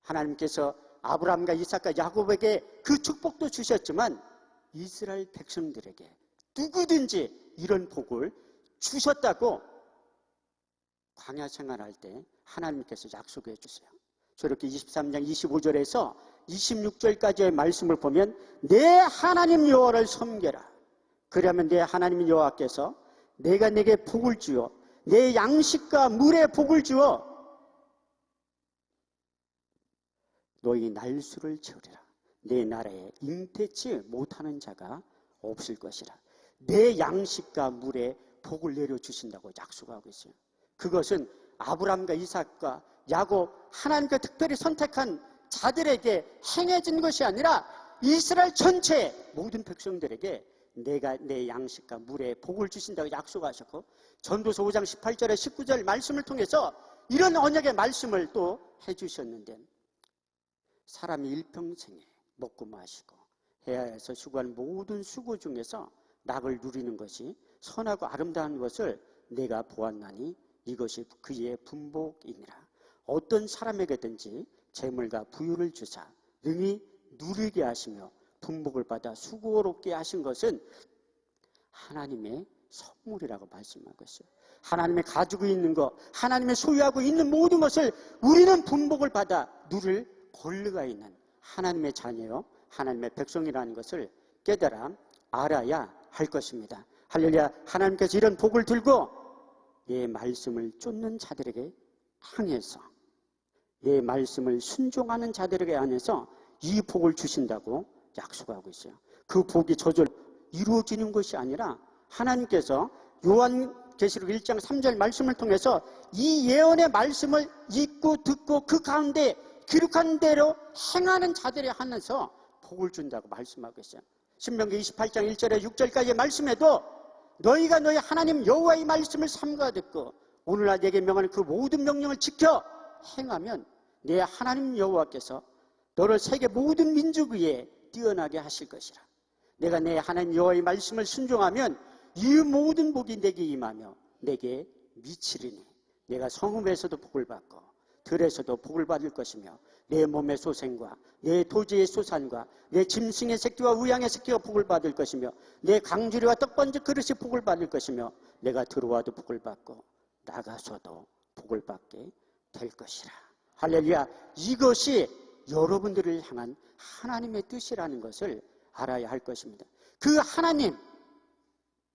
하나님께서 아브라함과 이삭과 야곱에게 그 축복도 주셨지만 이스라엘 백성들에게 누구든지 이런 복을 주셨다고 광야 생활할 때 하나님께서 약속해 주세요. 저렇게 23장 25절에서 26절까지의 말씀을 보면 내 하나님 여호와를 섬겨라. 그러면 내 하나님 여호와께서 내가 내게 복을 주어 내 양식과 물에 복을 주어 너희 날수를 채우리라. 내 나라에 잉태치 못하는 자가 없을 것이라. 내 양식과 물에 복을 내려주신다고 약속하고 있어요. 그것은 아브라함과 이삭과 야곱 하나님께 특별히 선택한 자들에게 행해진 것이 아니라 이스라엘 전체 모든 백성들에게 내가 내 양식과 물에 복을 주신다고 약속하셨고 전도서 5장 18절에 19절 말씀을 통해서 이런 언약의 말씀을 또 해주셨는데, 사람이 일평생에 먹고 마시고 해야에서 수고하는 모든 수고 중에서 낙을 누리는 것이 선하고 아름다운 것을 내가 보았나니 이것이 그의 분복이니라. 어떤 사람에게든지 재물과 부유를 주사 능히 누리게 하시며 분복을 받아 수고롭게 하신 것은 하나님의 선물이라고 말씀하고 있어요. 하나님의 가지고 있는 것, 하나님의 소유하고 있는 모든 것을 우리는 분복을 받아 누릴 권리가 있는 하나님의 자녀요, 하나님의 백성이라는 것을 깨달아 알아야 할 것입니다. 할렐루야. 하나님께서 이런 복을 들고 예 말씀을 쫓는 자들에게 향해서, 예 말씀을 순종하는 자들에게 한해서 이 복을 주신다고 약속하고 있어요. 그 복이 저절로 이루어지는 것이 아니라 하나님께서 요한계시록 1장 3절 말씀을 통해서 이 예언의 말씀을 읽고 듣고 그 가운데 기록한 대로 행하는 자들에 한해서 복을 준다고 말씀하고 있어요. 신명기 28장 1절에 6절까지의 말씀에도 너희가 너희 하나님 여호와의 말씀을 삼가 듣고 오늘날 내게 명하는 그 모든 명령을 지켜 행하면 내 하나님 여호와께서 너를 세계 모든 민족 위에 뛰어나게 하실 것이라. 내가 내 하나님 여호와의 말씀을 순종하면 이 모든 복이 내게 임하며 내게 미치리니 내가 성읍에서도 복을 받고 들에서도 복을 받을 것이며 내 몸의 소생과 내 토지의 소산과 내 짐승의 새끼와 우양의 새끼가 복을 받을 것이며 내 강주리와 떡번지 그릇이 복을 받을 것이며 내가 들어와도 복을 받고 나가서도 복을 받게 될 것이라. 할렐루야. 이것이 여러분들을 향한 하나님의 뜻이라는 것을 알아야 할 것입니다. 그 하나님,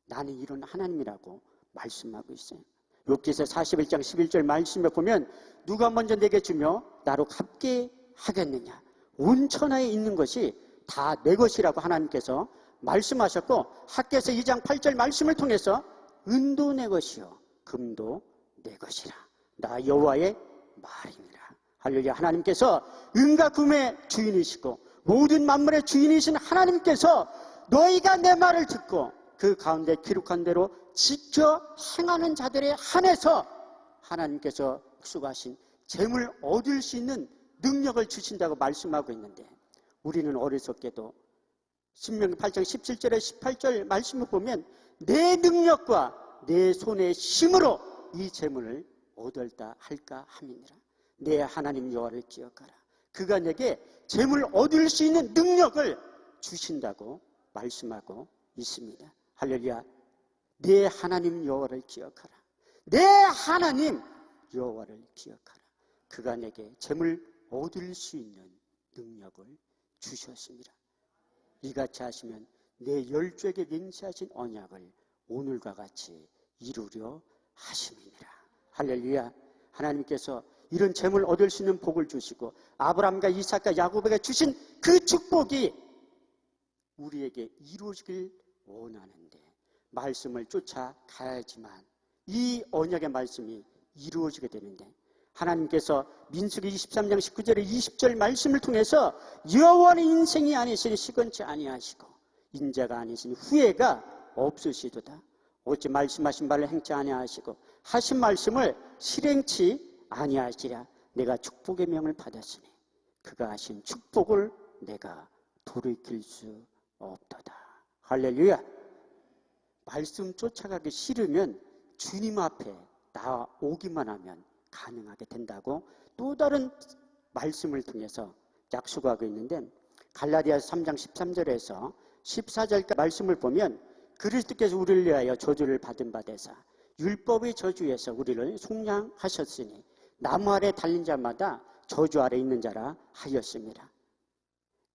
나는 이런 하나님이라고 말씀하고 있어요. 욥기서 41장 11절 말씀에 보면 누가 먼저 내게 주며 나로 갚게 하겠느냐. 온 천하에 있는 것이 다 내 것이라고 하나님께서 말씀하셨고, 학개서 2장 8절 말씀을 통해서 은도 내 것이요 금도 내 것이라. 나 여호와의 말이니라. 할렐루야. 하나님께서 은과 금의 주인이시고 모든 만물의 주인이신 하나님께서 너희가 내 말을 듣고 그 가운데 기록한 대로 지켜 행하는 자들에 한해서 하나님께서 약속하신 재물 얻을 수 있는 능력을 주신다고 말씀하고 있는데, 우리는 어리석게도 신명기 8장 17절에 18절 말씀을 보면 내 능력과 내 손의 힘으로 이 재물을 얻을다 할까 함이니라. 내 하나님 여호와를 기억하라. 그가 내게 재물 얻을 수 있는 능력을 주신다고 말씀하고 있습니다. 할렐루야. 내 하나님 여호와를 기억하라. 내 하나님 여호와를 기억하라. 그가 내게 재물 얻을 수 있는 능력을 주셨습니다. 이같이 하시면 내 열조에게 맹세하신 언약을 오늘과 같이 이루려 하심이니라. 할렐루야. 하나님께서 이런 재물 얻을 수 있는 복을 주시고 아브라함과 이삭과 야곱에게 주신 그 축복이 우리에게 이루어지길 원하는데 말씀을 쫓아가야지만 이 언약의 말씀이 이루어지게 되는데, 하나님께서 민수기 23장 19절에 20절 말씀을 통해서 여호와는 인생이 아니시니 시건치 아니하시고 인자가 아니시니 후회가 없으시도다. 어찌 말씀하신 바를 행치 아니하시고 하신 말씀을 실행치 아니하시랴. 내가 축복의 명을 받았으니 그가 하신 축복을 내가 돌이킬 수 없도다. 할렐루야. 말씀 쫓아가기 싫으면 주님 앞에 나오기만 하면 가능하게 된다고 또 다른 말씀을 통해서 약속하고 있는데, 갈라디아서 3장 13절에서 14절까지 말씀을 보면 그리스도께서 우리를 위하여 저주를 받은 바 되사 율법의 저주에서 우리를 속량하셨으니 나무 아래 달린 자마다 저주 아래 있는 자라 하였습니다.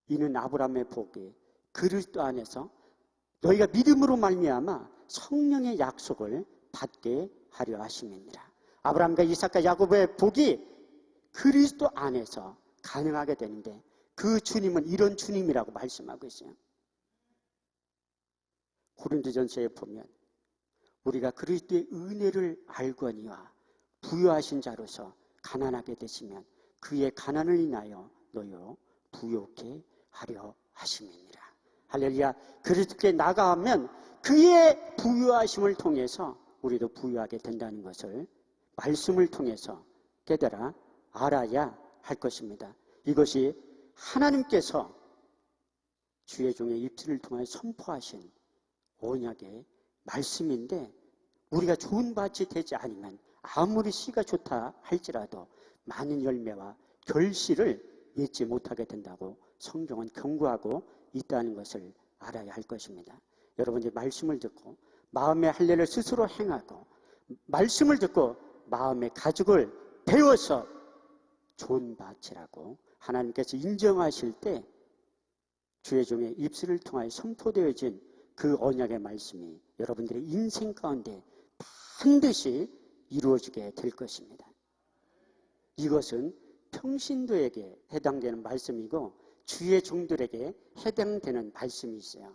이는 아브라함의 복이 그리스도 안에서 너희가 믿음으로 말미암아 성령의 약속을 받게 하려 하심이니라. 아브라함과 이삭과 야곱의 복이 그리스도 안에서 가능하게 되는데, 그 주님은 이런 주님이라고 말씀하고 있어요. 고린도전서에 보면 우리가 그리스도의 은혜를 알거니와 부유하신 자로서 가난하게 되시면 그의 가난을 인하여 너희로 부요케 하려 하심이니라. 할렐루야. 그리스도께 나가면 그의 부유하심을 통해서 우리도 부유하게 된다는 것을 말씀을 통해서 깨달아 알아야 할 것입니다. 이것이 하나님께서 주의 종의 입술을 통해 선포하신 언약의 말씀인데, 우리가 좋은 밭이 되지 않으면 아무리 씨가 좋다 할지라도 많은 열매와 결실을 맺지 못하게 된다고 성경은 경고하고 있다는 것을 알아야 할 것입니다. 여러분이 말씀을 듣고 마음의 할례를 스스로 행하고, 말씀을 듣고 마음의 가죽을 배워서 좋은 밭이라고 하나님께서 인정하실 때 주의 종의 입술을 통하여 선포되어진 그 언약의 말씀이 여러분들의 인생 가운데 반드시 이루어지게 될 것입니다. 이것은 평신도에게 해당되는 말씀이고 주의 종들에게 해당되는 말씀이 있어요.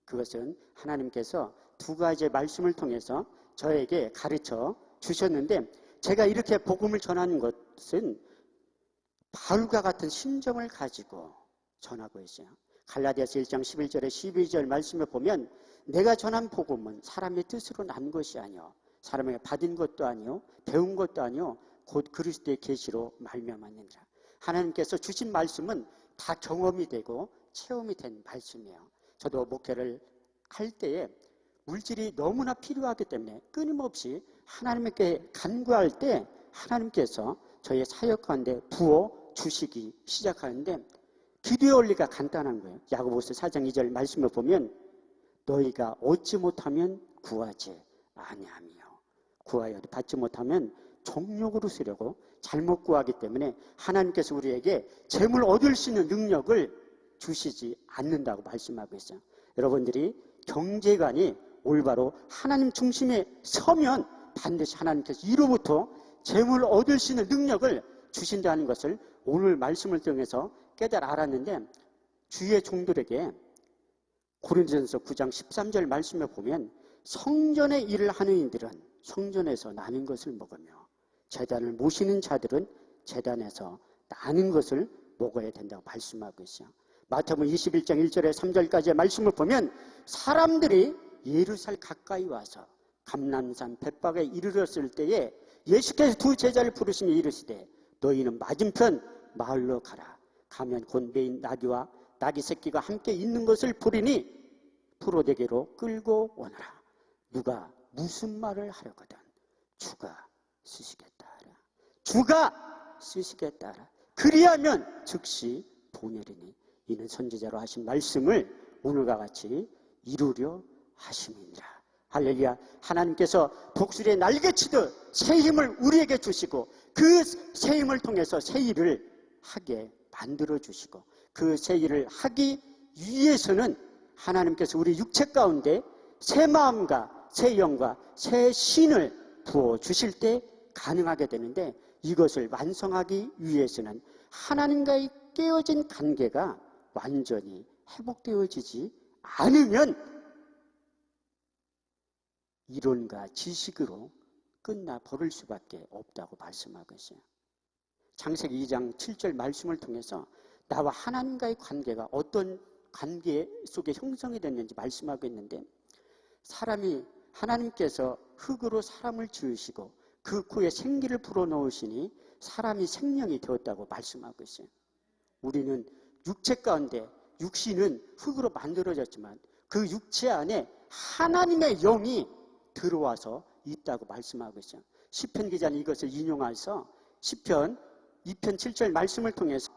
그것은 하나님께서 두 가지의 말씀을 통해서 저에게 가르쳐 주셨는데, 제가 이렇게 복음을 전하는 것은 바울과 같은 심정을 가지고 전하고 있어요. 갈라디아서 1장 11절에 12절 말씀에 보면, 내가 전한 복음은 사람의 뜻으로 난 것이 아니요 사람에게 받은 것도 아니요 배운 것도 아니요 곧 그리스도의 계시로 말미암았느니라. 하나님께서 주신 말씀은 다 경험이 되고 체험이 된 말씀이에요. 저도 목회를 할 때에 물질이 너무나 필요하기 때문에 끊임없이 하나님께 간구할 때 하나님께서 저의 사역 가운데 부어 주시기 시작하는데, 기도의 원리가 간단한 거예요. 야고보서 4장 2절 말씀을 보면, 너희가 얻지 못하면 구하지 아니하며 구하여도 받지 못하면 정욕으로 쓰려고 잘못 구하기 때문에 하나님께서 우리에게 재물 얻을 수 있는 능력을 주시지 않는다고 말씀하고 있어요. 여러분들이 경제관이 올바로 하나님 중심에 서면 반드시 하나님께서 이로부터 재물 얻을 수 있는 능력을 주신다는 것을 오늘 말씀을 통해서 깨달아 알았는데, 주의 종들에게 고린도전서 9장 13절 말씀에 보면, 성전의 일을 하는 이들은 성전에서 나는 것을 먹으며 제단을 모시는 자들은 제단에서 나는 것을 먹어야 된다고 말씀하고 있어요. 마태복음 21장 1절에 3절까지의 말씀을 보면, 사람들이 예루살렘 가까이 와서 감람산 벳박에 이르렀을 때에 예수께서 두 제자를 부르시며 이르시되, 너희는 맞은편 마을로 가라. 가면 곧 메인 나귀와 나귀 새끼가 함께 있는 것을 보리니 프로대게로 끌고 오너라. 누가 무슨 말을 하려거든 주가 쓰시겠다 하라. 주가 쓰시겠다 하라. 그리하면 즉시 보내리니 이는 선지자로 하신 말씀을 오늘과 같이 이루려 하심이니라. 할렐루야. 하나님께서 독수리에 날개치듯 새 힘을 우리에게 주시고, 그 새 힘을 통해서 새 일을 하게 만들어 주시고, 그 새 일을 하기 위해서는 하나님께서 우리 육체 가운데 새 마음과 새 영과 새 신을 부어 주실 때 가능하게 되는데, 이것을 완성하기 위해서는 하나님과의 깨어진 관계가 완전히 회복되어지지 않으면 이론과 지식으로 끝나 버릴 수밖에 없다고 말씀하고 있어요. 창세기 2장 7절 말씀을 통해서 나와 하나님과의 관계가 어떤 관계 속에 형성이 됐는지 말씀하고 있는데, 사람이 하나님께서 흙으로 사람을 지으시고 그 코에 생기를 불어넣으시니 사람이 생명이 되었다고 말씀하고 있어요. 우리는 육체 가운데, 육신은 흙으로 만들어졌지만 그 육체 안에 하나님의 영이 들어와서 있다고 말씀하고 있어요. 시편 기자는 이것을 인용해서 시편 2편 7절 말씀을 통해서,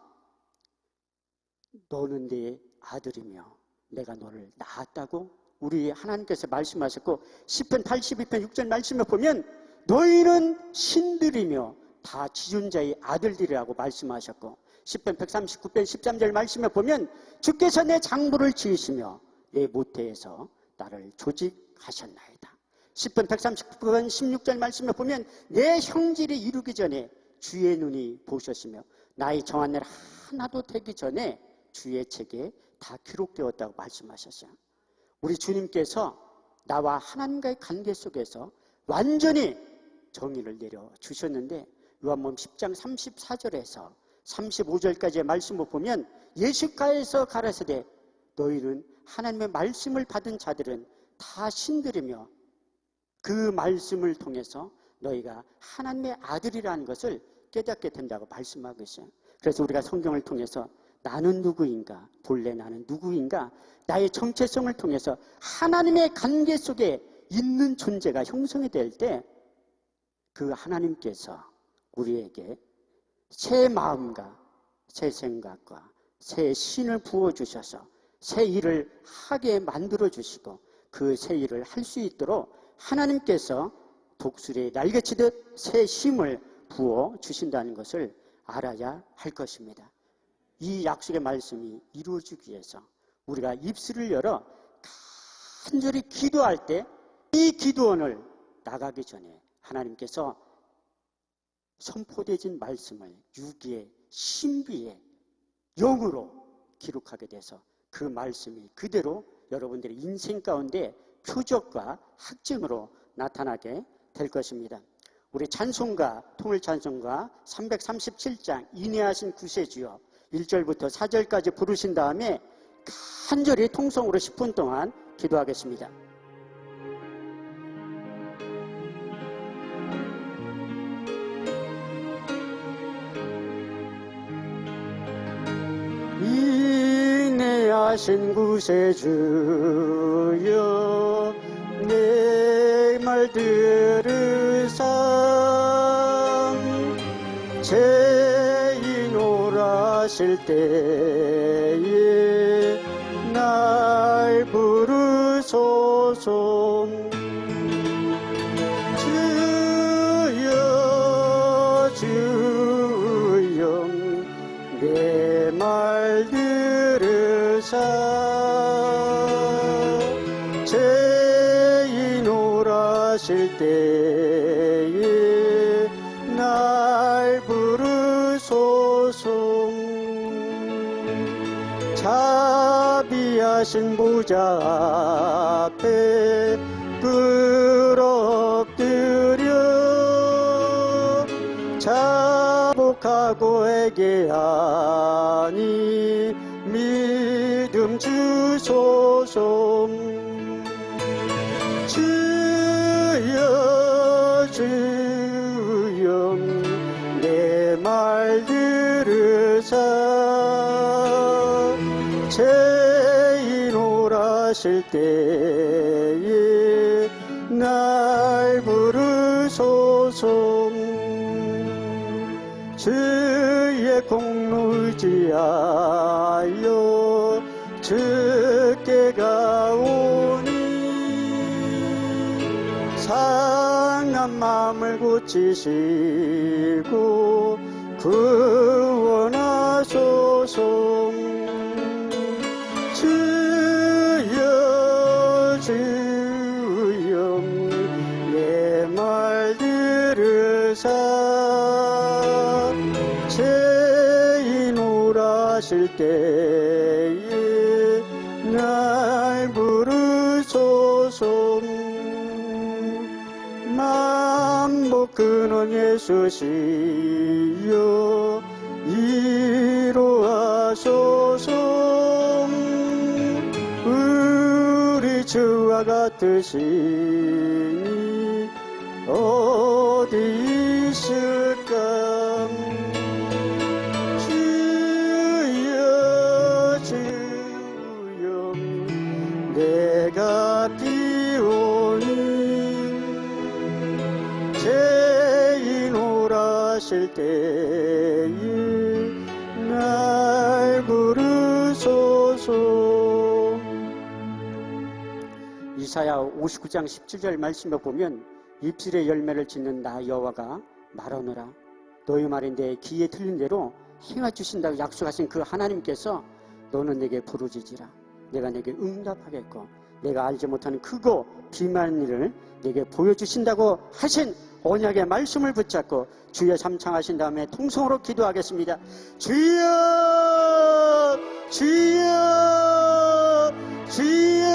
너는 내 아들이며 내가 너를 낳았다고 우리 하나님께서 말씀하셨고, 시편 82편 6절 말씀에 보면 너희는 신들이며 다 지존자의 아들들이라고 말씀하셨고, 시편 139편 13절 말씀에 보면 주께서 내 장부를 지으시며 내 모태에서 나를 조직하셨나이다. 시편 139편 16절 말씀에 보면 내 형질이 이루기 전에 주의 눈이 보셨으며 나의 정한 날 하나도 되기 전에 주의 책에 다 기록되었다고 말씀하셨어요. 우리 주님께서 나와 하나님과의 관계 속에서 완전히 정의를 내려주셨는데, 요한복음 10장 34절에서 35절까지의 말씀을 보면 예수께서 가라사대 너희는 하나님의 말씀을 받은 자들은 다 신들이며 그 말씀을 통해서 너희가 하나님의 아들이라는 것을 깨닫게 된다고 말씀하고 있어요. 그래서 우리가 성경을 통해서 나는 누구인가, 본래 나는 누구인가, 나의 정체성을 통해서 하나님의 관계 속에 있는 존재가 형성이 될 때 그 하나님께서 우리에게 새 마음과 새 생각과 새 신을 부어주셔서 새 일을 하게 만들어주시고 그 새 일을 할 수 있도록 하나님께서 독수리에 날개치듯 새 힘을 부어주신다는 것을 알아야 할 것입니다. 이 약속의 말씀이 이루어지기 위해서 우리가 입술을 열어 간절히 기도할 때 이 기도원을 나가기 전에 하나님께서 선포되진 말씀을 유기의 신비의 영으로 기록하게 돼서 그 말씀이 그대로 여러분들의 인생 가운데 표적과 학증으로 나타나게 될 것입니다. 우리 찬송가, 통일찬송가 337장 인내하신 구세주여 1절부터 4절까지 부르신 다음에 간절히 통성으로 10분 동안 기도하겠습니다. 인내하신 구세주여 내 말 들으사 죄인오라실 때에 날 부르소서. 주여 주여 내 말 들으사 죄인오라실 때에 날 부르소서. 자비하신 보좌 앞에 엎드려 자복하고 회개하니 믿음 주소서. 주여 주여 내 말 들으사 죄인오라실 때에 날 부르소서. 주의 공로 의지하여 주께 가오니 상한 마음을 고치시고 구원하소서. 주여 주여 내 말 들으사 죄인오라실 때에 날 부르소서. 만복 근원 예수시여 이루하소서. 우리 주와 같으시니 어디 있을까. 주여 주여 내가 비오니 죄인오라실 때에 날 부르소서. 이사야 59장 17절 말씀에 보면 입술의 열매를 짓는 나 여호와가 말하노라. 너희 말이 내 귀에 들린 대로 행해 주신다고 약속하신 그 하나님께서 너는 내게 부르짖으라. 내가 내게 응답하겠고 내가 알지 못하는 크고 비밀한 일을 내게 보여주신다고 하신 언약의 말씀을 붙잡고 주여 삼창하신 다음에 통성으로 기도하겠습니다. 주여 주여 주여.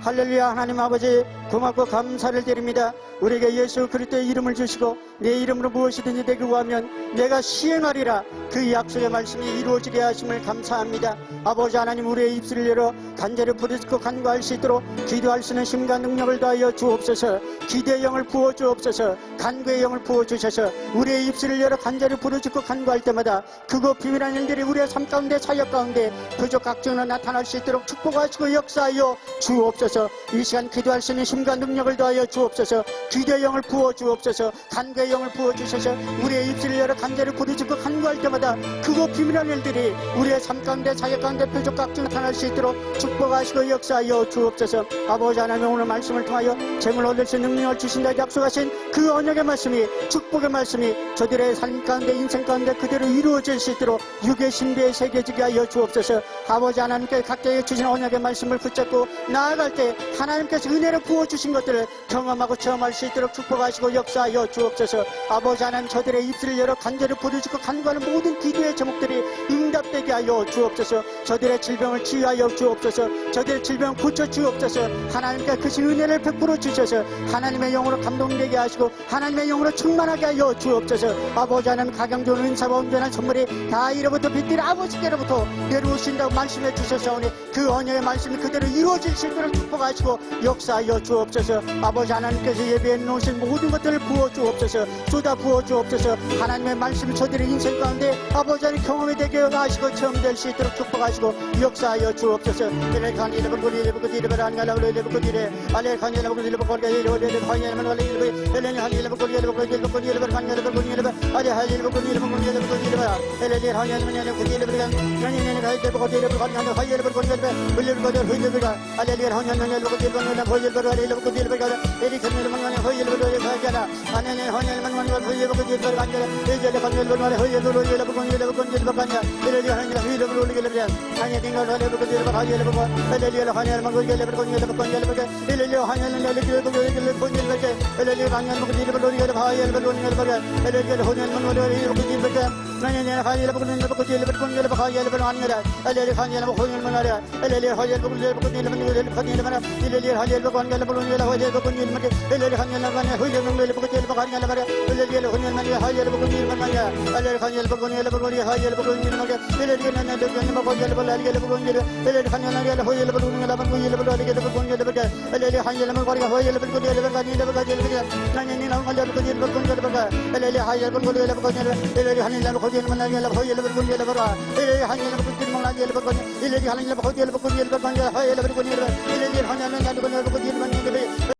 할렐루야. 하나님 아버지 고맙고 감사를 드립니다. 우리에게 예수 그리스도의 이름을 주시고 내 이름으로 무엇이든지 내게 구하면 내가 시행하리라. 그 약속의 말씀이 이루어지게 하심을 감사합니다. 아버지 하나님, 우리의 입술을 열어 간절히 부르짖고 간구할 수 있도록 기도할 수 있는 힘과 능력을 더하여 주옵소서. 기대의 영을 부어 주옵소서. 간구의 영을 부어 주셔서 우리의 입술을 열어 간절히 부르짖고 간구할 때마다 그곳 비밀한 일들이 우리의 삶 가운데, 사역 가운데 부족 각종으로 나타날 수 있도록 축복하시고 역사하여 주옵소서. 이 시간 기도할 수 있는 힘과 능력을 더하여 주옵소서. 기대의 영을 부어 주옵소서. 간구의 영을 부어 주셔서 우리의 입술을 열어 간절히 부르짖고 간구할 때마다 그곳 비밀한 일들이 우리의 삶 가운데, 사역 가운데 부족 각종 나타날 수 있도록 축복하시고 역사하여 주옵소서. 아버지 하나님, 오늘 말씀을 통하여 재물 얻을 수 있는 능력을 주신다 약속하신 그 언약의 말씀이, 축복의 말씀이 저들의 삶 가운데, 인생 가운데 그대로 이루어질 수 있도록 육의 신비에 새겨지게 하여 주옵소서. 아버지 하나님께 각자에 주신 언약의 말씀을 붙잡고 나아갈 때 하나님께서 은혜를 부어주신 것들을 경험하고 체험할 수 있도록 축복하시고 역사하여 주옵소서. 아버지 하나님, 저들의 입술을 열어 간절히 부르짖고 간구하는 모든 기도의 제목들이 응답되게 하여 주옵소서. 저들의 질병을 치유하여 주옵소서. 저들의 질병을 고쳐 주옵소서. 하나님께 크신 은혜를 베풀어 주셔서 하나님의 영으로 감동되게 하시고 하나님의 영으로 충만하게 하여 주옵소서. 아버지 하나님, 가장 좋은 은사와 온전한 선물이 다 이로부터 빛들이 아버지께로부터 내려오신다고 말씀해 주셨사오니 그 언약의 말씀이 그대로 이루어질 수 있도록 축복하시고 역사하여 주옵소서. 아버지 하나님께서 예배해 놓으신 모든 것들을 부어 주옵소서. 쏟아 부어 주옵소서. 하나님의 말씀이 저들의 인생 가운데 아버지 하나님 경험이 되게 하시고 체험될 수 있도록 축복하시고 역사하여 주옵소서.